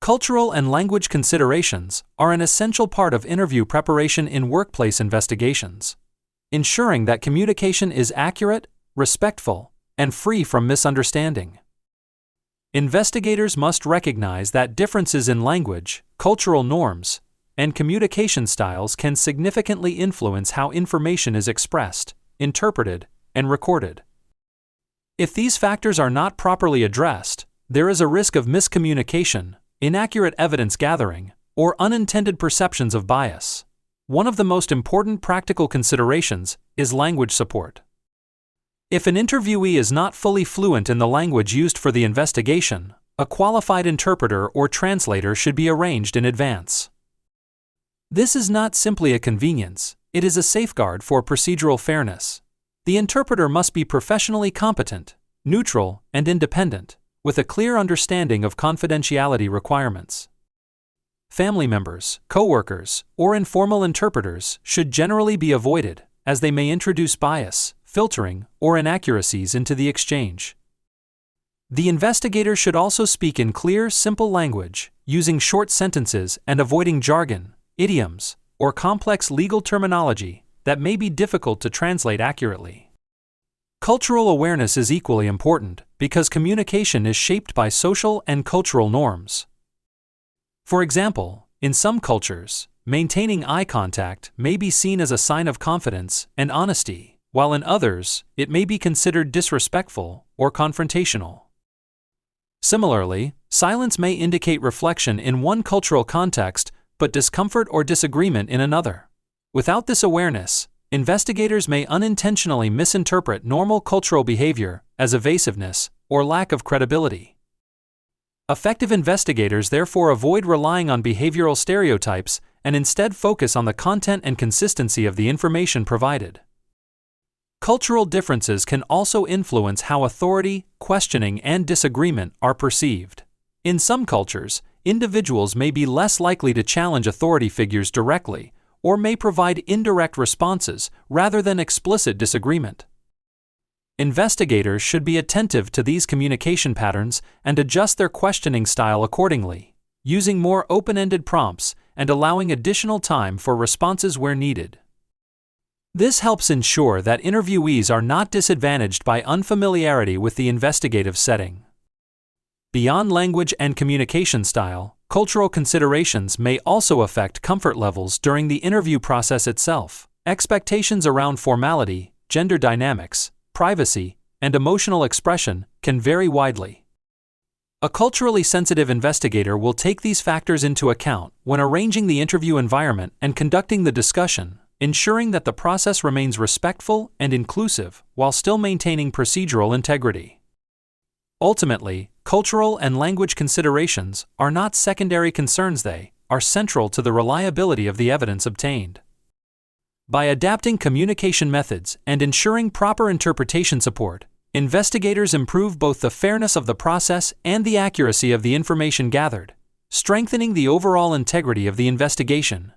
Cultural and language considerations are an essential part of interview preparation in workplace investigations, ensuring that communication is accurate, respectful, and free from misunderstanding. Investigators must recognize that differences in language, cultural norms, and communication styles can significantly influence how information is expressed, interpreted, and recorded. If these factors are not properly addressed, there is a risk of miscommunication, inaccurate evidence gathering, or unintended perceptions of bias. One of the most important practical considerations is language support. If an interviewee is not fully fluent in the language used for the investigation, a qualified interpreter or translator should be arranged in advance. This is not simply a convenience, it is a safeguard for procedural fairness. The interpreter must be professionally competent, neutral, and independent, with a clear understanding of confidentiality requirements. Family members, coworkers, or informal interpreters should generally be avoided, as they may introduce bias, filtering, or inaccuracies into the exchange. The investigator should also speak in clear, simple language, using short sentences and avoiding jargon, idioms, or complex legal terminology that may be difficult to translate accurately. Cultural awareness is equally important because communication is shaped by social and cultural norms. For example, in some cultures, maintaining eye contact may be seen as a sign of confidence and honesty, while in others, it may be considered disrespectful or confrontational. Similarly, silence may indicate reflection in one cultural context but discomfort or disagreement in another. Without this awareness, investigators may unintentionally misinterpret normal cultural behavior as evasiveness or lack of credibility. Effective investigators therefore avoid relying on behavioral stereotypes and instead focus on the content and consistency of the information provided. Cultural differences can also influence how authority, questioning, and disagreement are perceived. In some cultures, individuals may be less likely to challenge authority figures directly, or may provide indirect responses rather than explicit disagreement. Investigators should be attentive to these communication patterns and adjust their questioning style accordingly, using more open-ended prompts and allowing additional time for responses where needed. This helps ensure that interviewees are not disadvantaged by unfamiliarity with the investigative setting. Beyond language and communication style, cultural considerations may also affect comfort levels during the interview process itself. Expectations around formality, gender dynamics, privacy, and emotional expression can vary widely. A culturally sensitive investigator will take these factors into account when arranging the interview environment and conducting the discussion, ensuring that the process remains respectful and inclusive while still maintaining procedural integrity. Ultimately, cultural and language considerations are not secondary concerns, they are central to the reliability of the evidence obtained. By adapting communication methods and ensuring proper interpretation support, investigators improve both the fairness of the process and the accuracy of the information gathered, strengthening the overall integrity of the investigation.